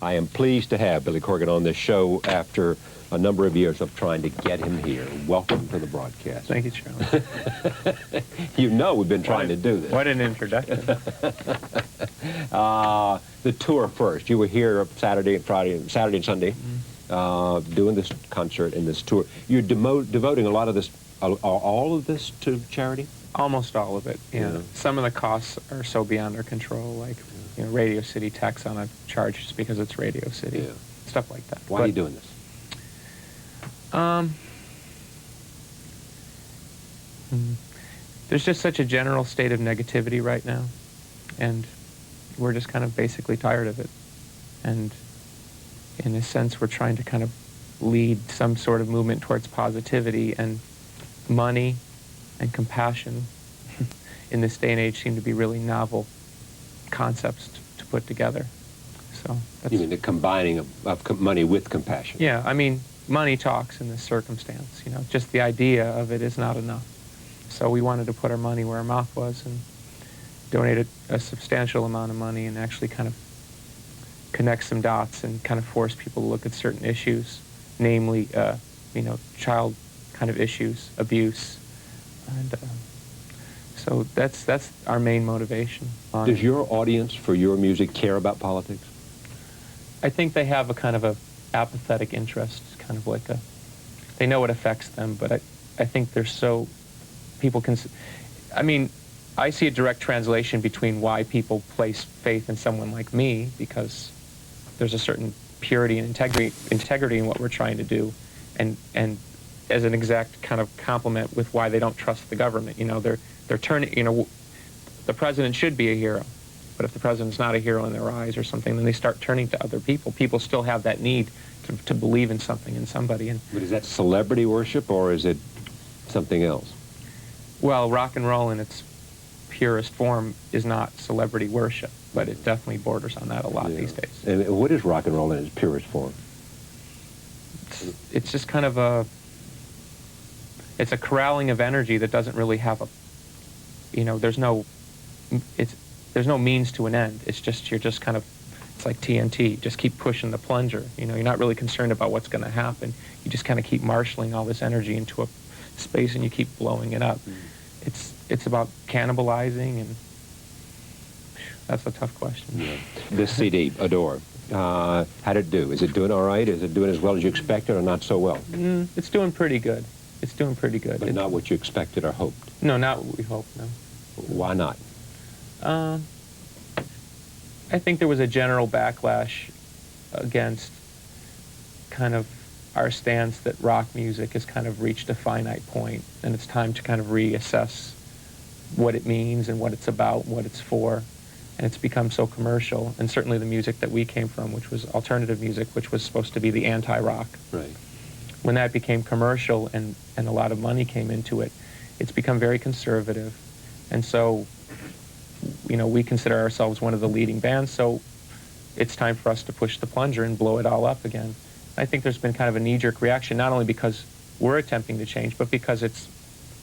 I am pleased to have Billy Corgan on this show after a number of years of trying to get him here. Welcome to the broadcast. Thank you, Charlie. You know we've been trying to do this. What an introduction. The tour first. You were here Saturday and Sunday, doing this concert and this tour. You're devoting a lot of this, all of this to charity? Almost all of it, yeah. Some of the costs are so beyond our control, like Radio City tax on a charge just because it's Radio City, stuff like that. Why are you doing this? There's just such a general state of negativity right now, and we're just kind of basically tired of it. And in a sense, we're trying to kind of lead some sort of movement towards positivity, and money and compassion in this day and age seem to be really novel concepts to put together. So that's, you mean the combining of money with compassion? Yeah, I mean, money talks in this circumstance, just the idea of it is not enough. So we wanted to put our money where our mouth was and donate a substantial amount of money and actually kind of connect some dots and kind of force people to look at certain issues, namely, child kind of issues, abuse, and so that's our main motivation. Does your audience for your music care about politics? I think they have a kind of a apathetic interest, kind of like they know it affects them, but I think they're so, people can, I mean, I see a direct translation between why people place faith in someone like me, because there's a certain purity and integrity in what we're trying to do, and as an exact kind of complement with why they don't trust the government. They're turning, the president should be a hero, but if the president's not a hero in their eyes or something, then they start turning to other people. People still have that need to believe in something, in somebody. But is that celebrity worship, or is it something else? Well, rock and roll in its purest form is not celebrity worship, but it definitely borders on that a lot these days. And what is rock and roll in its purest form? It's just kind of it's a corralling of energy that doesn't really have there's no means to an end. It's just, you're just kind of, it's like TNT, just keep pushing the plunger. You're not really concerned about what's going to happen. You just kind of keep marshaling all this energy into a space and you keep blowing it up. It's about cannibalizing, and that's a tough question. Yeah. This CD, Adore, how did it do? Is it doing all right? Is it doing as well as you expected, or not so well? It's doing pretty good. It's doing pretty good. But not what you expected or hoped? No, not what we hoped, no. Why not? I think there was a general backlash against kind of our stance that rock music has kind of reached a finite point, and it's time to kind of reassess what it means and what it's about, what it's for. And it's become so commercial, and certainly the music that we came from, which was alternative music, which was supposed to be the anti-rock. Right. When that became commercial and a lot of money came into it, it's become very conservative. And so, we consider ourselves one of the leading bands, so it's time for us to push the plunger and blow it all up again. I think there's been kind of a knee-jerk reaction, not only because we're attempting to change, but because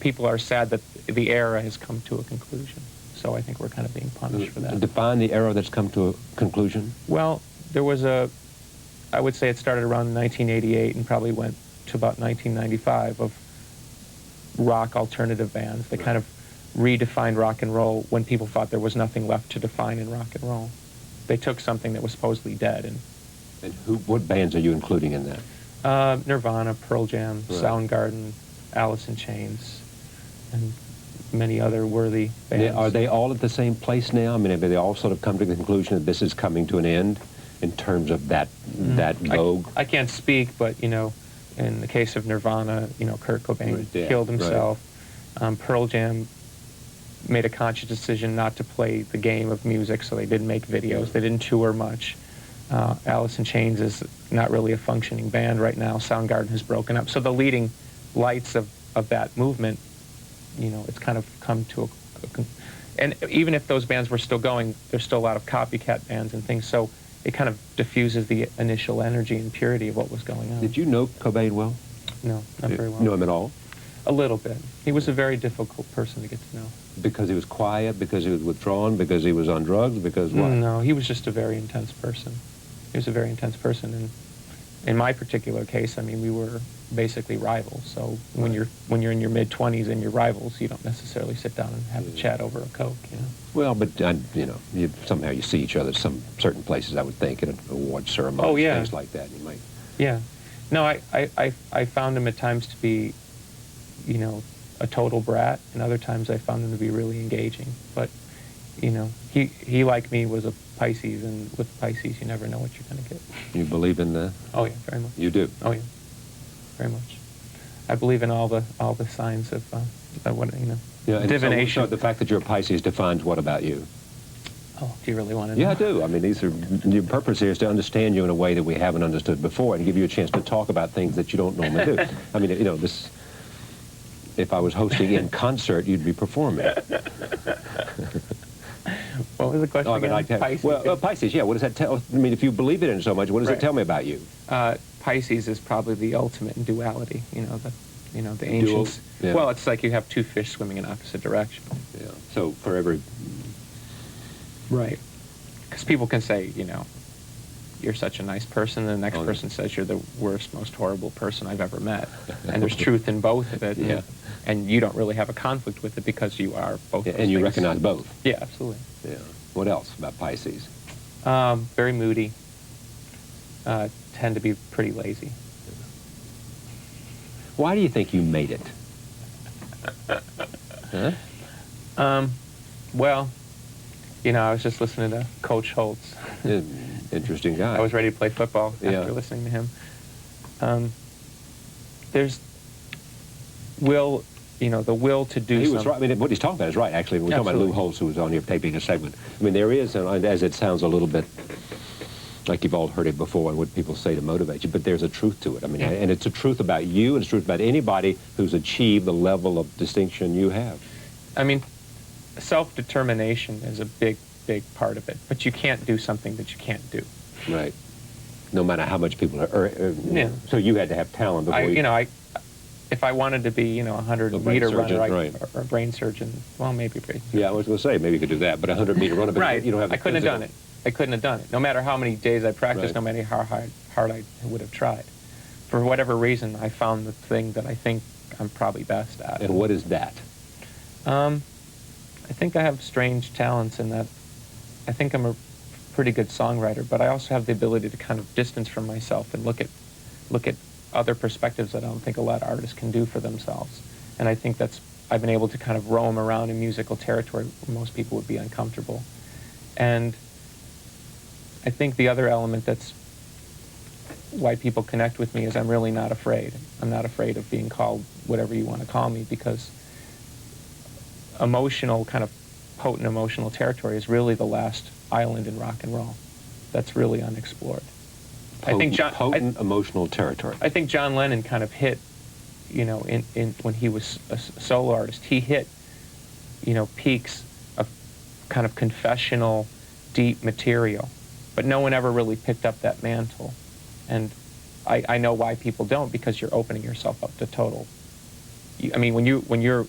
people are sad that the era has come to a conclusion. So I think we're kind of being punished for that. Define the era that's come to a conclusion? Well, there was I would say it started around 1988 and probably went to about 1995 of rock alternative bands. They kind of redefined rock and roll when people thought there was nothing left to define in rock and roll. They took something that was supposedly dead. And what bands are you including in that? Nirvana, Pearl Jam, Soundgarden, Alice in Chains, and many other worthy bands. Are they all at the same place now? I mean, have they all sort of come to the conclusion that this is coming to an end in terms of that vogue? I can't speak, but, in the case of Nirvana, Kurt Cobain killed himself. Right. Pearl Jam made a conscious decision not to play the game of music, so they didn't make videos. They didn't tour much. Alice in Chains is not really a functioning band right now. Soundgarden has broken up. So the leading lights of that movement, it's kind of come to and even if those bands were still going, there's still a lot of copycat bands and things, so it kind of diffuses the initial energy and purity of what was going on. Did you know Cobain well? No, not very well. Know him at all? A little bit. He was a very difficult person to get to know. Because he was quiet, because he was withdrawn, because he was on drugs, because what? No, he was just a very intense person. he was a very intense person. And in my particular case, I mean, we were basically rivals. So when you're in your mid-20s and you're rivals, you don't necessarily sit down and have a chat over a Coke, you know. Well, but you know, somehow you see each other at some certain places, I would think, at an award ceremony, Oh, yeah. things like that. You might. Yeah. No, I found him at times to be, you know, a total brat, and other times I found him to be really engaging. But, you know, he like me, was a Pisces, and with Pisces, you never know what you're going to get. You believe in the? Oh yeah, very much. You do? Oh yeah, very much. I believe in all the signs of what, you know, Yeah, and divination. So the fact that you're a Pisces defines what about you? Oh, do you really want to know? Yeah, I do. I mean, your purpose here is to understand you in a way that we haven't understood before, and give you a chance to talk about things that you don't normally do. I mean, you know, this. If I was hosting in concert, you'd be performing. What was the question again? Pisces. Well, Pisces, yeah. What does that tell? I mean, if you believe in it so much, what does it tell me about you? Pisces is probably the ultimate in duality. You know, the ancients. Yeah. Well, it's like you have two fish swimming in opposite directions. Yeah. So for every. Right. Because people can say, you know, you're such a nice person, and the next person says you're the worst, most horrible person I've ever met. And there's truth in both of it. Yeah. And you don't really have a conflict with it because you are both. Yeah, those and you things. recognize both. Yeah, absolutely. Yeah. What else about Pisces? Very moody. Tend to be pretty lazy. Why do you think you made it? Huh? Well, you know, I was just listening to Coach Holtz. Interesting guy. I was ready to play football after Yeah. listening to him. There's the will to do He something. was right. I mean, what he's talking about is right, actually. We're talking about Lou Holtz, who was on here taping a segment. I mean, there is, as it sounds a little bit like you've all heard it before and what people say to motivate you, but there's a truth to it. I mean, and it's a truth about you, and it's a truth about anybody who's achieved the level of distinction you have. I mean, self-determination is a big, big part of it, but you can't do something that you can't do. Right. No matter how much people are. Yeah. So you had to have talent before if I wanted to be, a 100-meter runner, right. or a brain surgeon, well, maybe brain surgeon. Yeah, I was going to say, maybe you could do that, but a 100-meter runner, but right. you don't have the I couldn't have done it. I couldn't have done it. No matter how many days I practiced, no matter how hard I would have tried. For whatever reason, I found the thing that I think I'm probably best at. And what is that? I think I have strange talents in that I think I'm a pretty good songwriter, but I also have the ability to kind of distance from myself and look at other perspectives that I don't think a lot of artists can do for themselves. And I think I've been able to kind of roam around in musical territory where most people would be uncomfortable. And I think the other element that's why people connect with me is I'm really not afraid. I'm not afraid of being called whatever you want to call me, because kind of potent emotional territory is really the last island in rock and roll that's really unexplored. Potent emotional territory. I think John Lennon kind of hit, when he was a solo artist, he hit, peaks of kind of confessional, deep material, but no one ever really picked up that mantle. And I know why people don't, because you're opening yourself up to total. When you're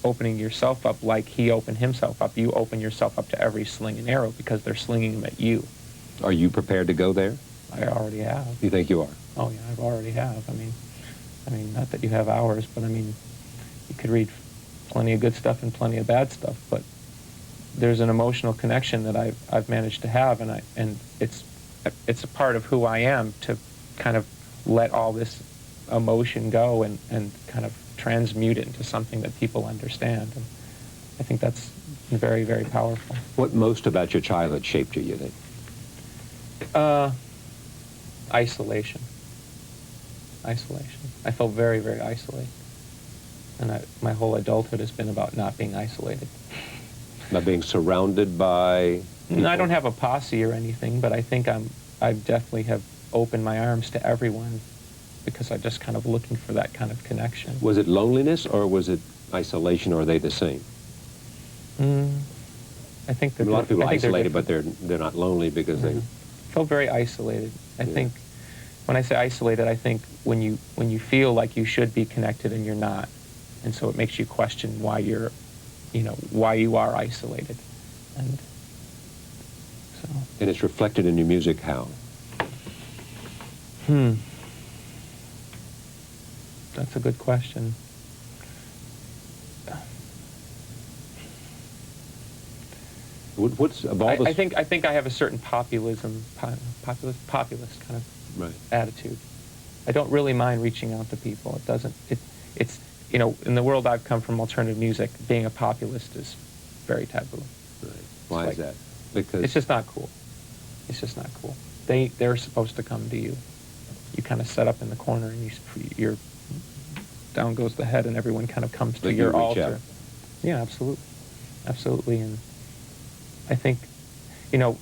opening yourself up like he opened himself up, you open yourself up to every sling and arrow because they're slinging them at you. Are you prepared to go there? I already have. You think you are? Oh yeah, I already have. I mean, not that you have hours, but you could read plenty of good stuff and plenty of bad stuff, but there's an emotional connection that I've managed to have, and it's a part of who I am to kind of let all this emotion go and kind of transmute it into something that people understand. And I think that's very, very powerful. What most about your childhood shaped you think? Isolation. I felt very, very isolated. And my whole adulthood has been about not being isolated. Not being surrounded by people? I don't have a posse or anything, but I think I definitely have opened my arms to everyone because I'm just kind of looking for that kind of connection. Was it loneliness or was it isolation, or are they the same? I think they're a lot of people are isolated, but they're not lonely because they feel very isolated. I think when I say isolated, I think when you feel like you should be connected and you're not, and so it makes you question why why you are isolated. And So. And it's reflected in your music how? That's a good question. What's of all the... I think I have a certain populist kind of attitude. I don't really mind reaching out to people. It's you know, in the world I've come from, alternative music, being a populist is very taboo. Right. Why is that? Because it's just not cool. It's just not cool. They're supposed to come to you. You kind of set up in the corner, and you're down goes the head, and everyone kind of comes to your altar. Yeah, absolutely, absolutely. And I think, you know,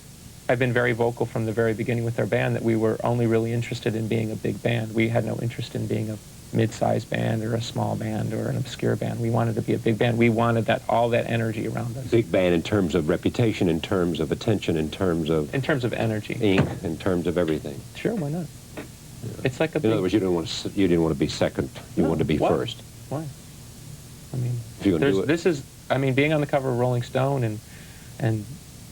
I've been very vocal from the very beginning with our band that we were only really interested in being a big band. We had no interest in being a mid-sized band or a small band or an obscure band. We wanted to be a big band. We wanted all that energy around us. Big band in terms of reputation, in terms of attention, in terms of energy, ink, in terms of everything. Sure, why not? Yeah. It's like a. In other words, you didn't want to be second. You wanted to be first. Why? I mean, if you're gonna do it. This is. I mean, being on the cover of Rolling Stone and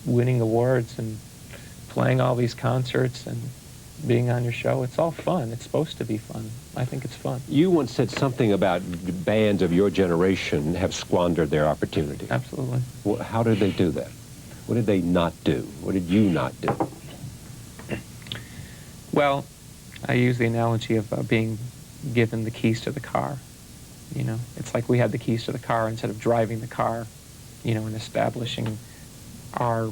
winning awards and playing all these concerts and being on your show, it's all fun. It's supposed to be fun. I think it's fun. You once said something about bands of your generation have squandered their opportunity. Absolutely. Well, how did they do that? What did they not do? What did you not do? Well, I use the analogy of being given the keys to the car. You know, it's like we had the keys to the car instead of driving the car, you know, and establishing our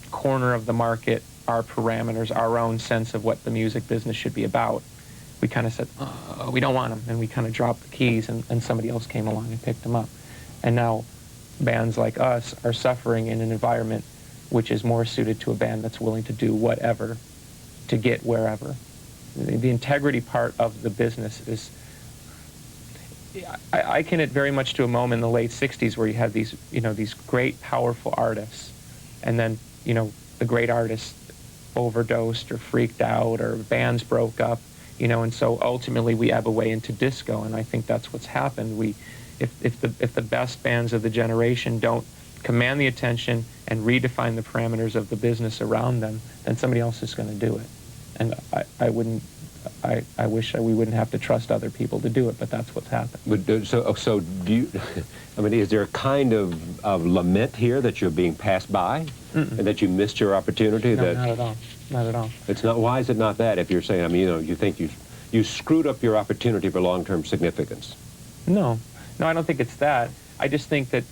corner of the market, our parameters, our own sense of what the music business should be about. We kind of said, oh, we don't want them, and we kind of dropped the keys, and somebody else came along and picked them up. And now bands like us are suffering in an environment which is more suited to a band that's willing to do whatever to get wherever. The integrity part of the business is, I liken it very much to a moment in the late 60s where you had these, you know, these great, powerful artists, and then, you know, the great artists overdosed or freaked out or bands broke up, you know, and so ultimately we ebb away into disco, and I think that's what's happened. If the best bands of the generation don't command the attention and redefine the parameters of the business around them, then somebody else is going to do it. And I wish we wouldn't have to trust other people to do it, but that's what's happened. But so do you? I mean, is there a kind of lament here that you're being passed by, and that you missed your opportunity? No, not at all. Not at all. It's not. Why is it not that? If you're saying, I mean, you know, you think you screwed up your opportunity for long-term significance. No, I don't think it's that. I just think that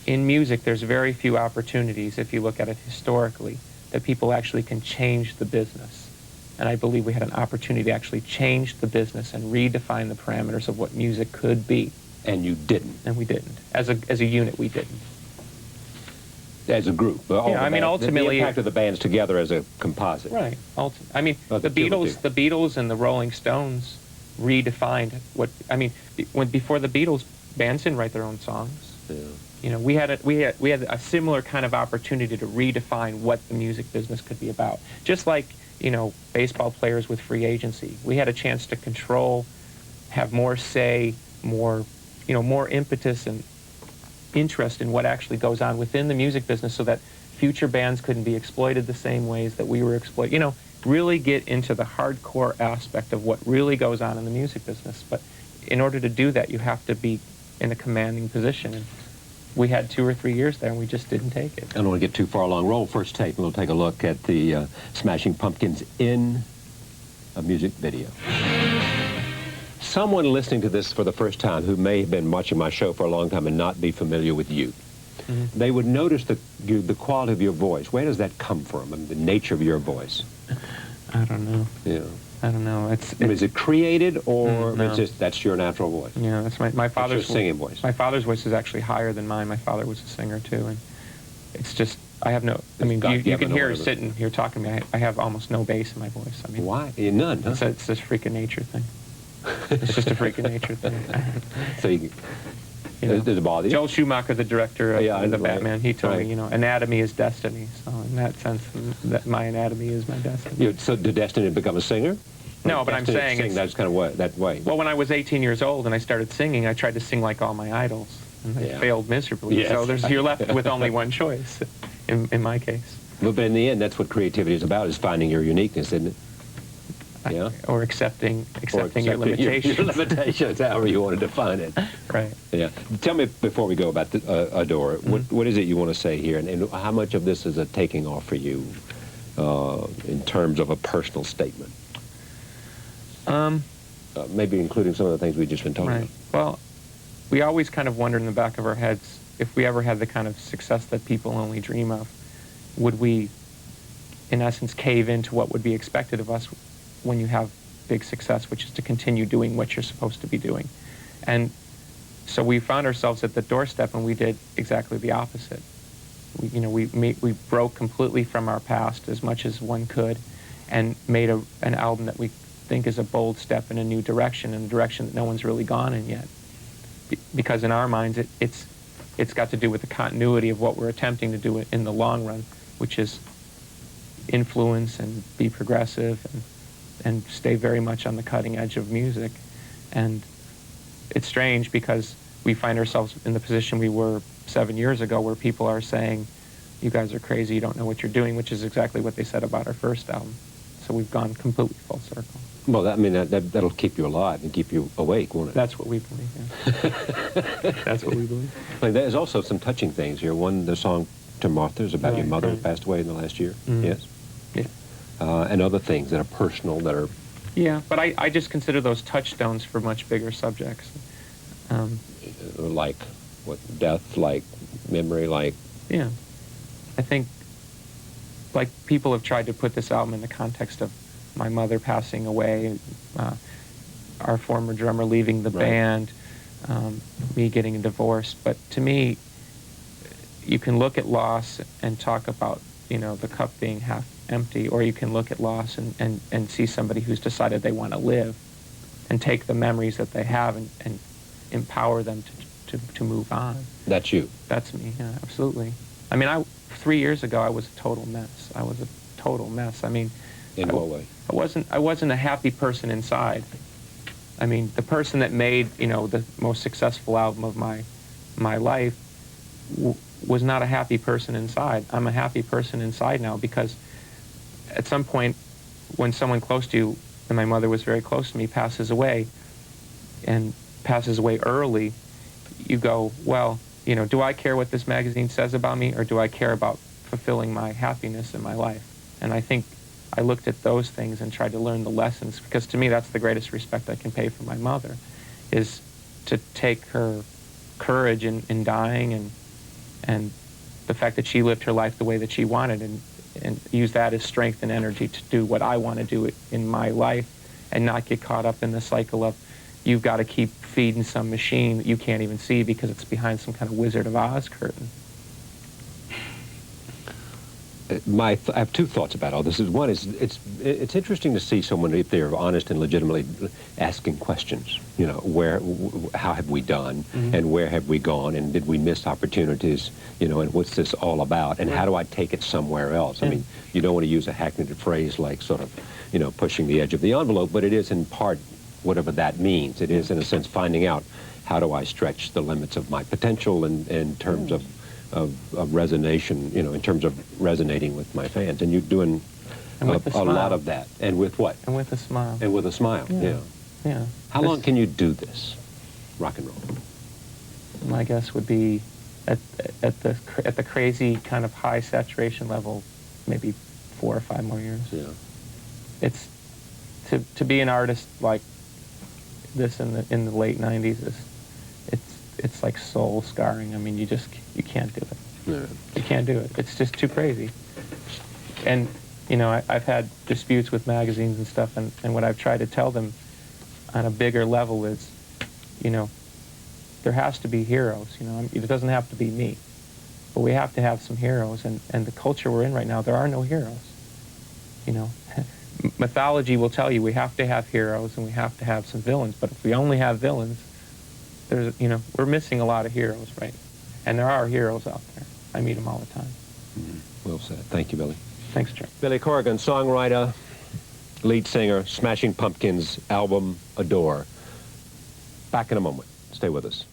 in music, there's very few opportunities, if you look at it historically, that people actually can change the business. And I believe we had an opportunity to actually change the business and redefine the parameters of what music could be. And you didn't. And we didn't. As a unit, we didn't. As a group. Yeah, I mean, ultimately... The impact of the bands together as a composite. Right. I mean, the Beatles and the Rolling Stones redefined what... I mean, before the Beatles, bands didn't write their own songs. Yeah. You know, we had a similar kind of opportunity to redefine what the music business could be about. Just like, you know, baseball players with free agency. We had a chance to control, have more say, more impetus and interest in what actually goes on within the music business so that future bands couldn't be exploited the same ways that we were exploited. You know, really get into the hardcore aspect of what really goes on in the music business. But in order to do that, you have to be in a commanding position. And we had 2 or 3 years there, and we just didn't take it. I don't want to get too far along. Roll first tape, and we'll take a look at the Smashing Pumpkins in a music video. Someone listening to this for the first time who may have been watching my show for a long time and not be familiar with you, they would notice the quality of your voice. Where does that come from, and the nature of your voice? I don't know. Yeah. I don't know. Is it created, or no. it's just that's your natural voice? Yeah, that's my father's your singing voice. My father's voice is actually higher than mine. My father was a singer too, and it's just I have no. I mean, you can hear sitting here talking to me. I have almost no bass in my voice. I mean, why? None. Huh? It's this freak of nature thing. It's just a freak of nature thing. So you know, does it bother you? Joel Schumacher, the director of the right. Batman, he told me, you know, anatomy is destiny. So in that sense, that my anatomy is my destiny. So did Destiny become a singer? No, but I'm saying that's kind of that way. Well, when I was 18 years old and I started singing, I tried to sing like all my idols, and I failed miserably. Yes. So you're left with only one choice. in my case. But in the end, that's what creativity is about, is finding your uniqueness, isn't it? Yeah. Or accepting your limitations. Your limitations, however you want to define it. Right. Yeah. Tell me, before we go about Adore, what is it you want to say here, and how much of this is a taking off for you in terms of a personal statement? Maybe including some of the things we've just been talking about. Well, we always kind of wonder in the back of our heads, if we ever had the kind of success that people only dream of, would we, in essence, cave into what would be expected of us when you have big success, which is to continue doing what you're supposed to be doing. And so we found ourselves at the doorstep, and we did exactly the opposite. We broke completely from our past as much as one could, and made an album that we think is a bold step in a new direction, in a direction that no one's really gone in yet. Because in our minds, it's got to do with the continuity of what we're attempting to do in the long run, which is influence and be progressive and stay very much on the cutting edge of music. And it's strange because we find ourselves in the position we were 7 years ago, where people are saying, you guys are crazy, you don't know what you're doing, which is exactly what they said about our first album. So we've gone completely full circle. Well, that'll keep you alive and keep you awake, won't it? That's what we believe, yeah. That's what we believe. There's also some touching things here. One, the song to Martha is about your mother who passed away in the last year. Yes? Yeah. And other things that are personal, that are... Yeah, but I just consider those touchstones for much bigger subjects. Like what? Death, like memory, like... Yeah. I think, like, people have tried to put this album in the context of my mother passing away, our former drummer leaving the band, me getting a divorce. But to me, you can look at loss and talk about, the cup being half empty, or you can look at loss and see somebody who's decided they want to live and take the memories that they have and empower them to move on. That's you. That's me, yeah, absolutely. I mean, 3 years ago, I was a total mess. I was a total mess. I mean... In what way? I wasn't a happy person inside. I mean, the person that made, the most successful album of my life was not a happy person inside. I'm a happy person inside now, because at some point when someone close to you, and my mother was very close to me, passes away, and passes away early, you go, well, do I care what this magazine says about me, or do I care about fulfilling my happiness in my life? And I think I looked at those things and tried to learn the lessons, because to me that's the greatest respect I can pay for my mother, is to take her courage in dying and the fact that she lived her life the way that she wanted, and use that as strength and energy to do what I want to do in my life, and not get caught up in the cycle of you've got to keep feeding some machine that you can't even see because it's behind some kind of Wizard of Oz curtain. I have two thoughts about all this. One is it's interesting to see someone, if they're honest and legitimately asking questions. How have we done, and where have we gone, and did we miss opportunities? And what's this all about, and how do I take it somewhere else? I mean, you don't want to use a hackneyed phrase like sort of, pushing the edge of the envelope, but it is in part whatever that means. It is in a sense finding out how do I stretch the limits of my potential in terms of resonation, in terms of resonating with my fans. And you're doing a lot of that. And with what? And with a smile. And with a smile, yeah. How long can you do this, rock and roll? My guess would be at the crazy kind of high saturation level, maybe 4 or 5 more years. Yeah. It's to be an artist like this in the late 90s is it's like soul scarring. I mean, you can't do it. Yeah. You can't do it. It's just too crazy. And I've had disputes with magazines and stuff, and what I've tried to tell them on a bigger level is, there has to be heroes. It doesn't have to be me, but we have to have some heroes. And the culture we're in right now, there are no heroes. Mythology will tell you we have to have heroes and we have to have some villains. But if we only have villains, we're missing a lot of heroes, right? And there are heroes out there. I meet them all the time. Well said. Thank you, Billy. Thanks, Chuck. Billy Corgan, songwriter, lead singer, Smashing Pumpkins album, Adore. Back in a moment. Stay with us.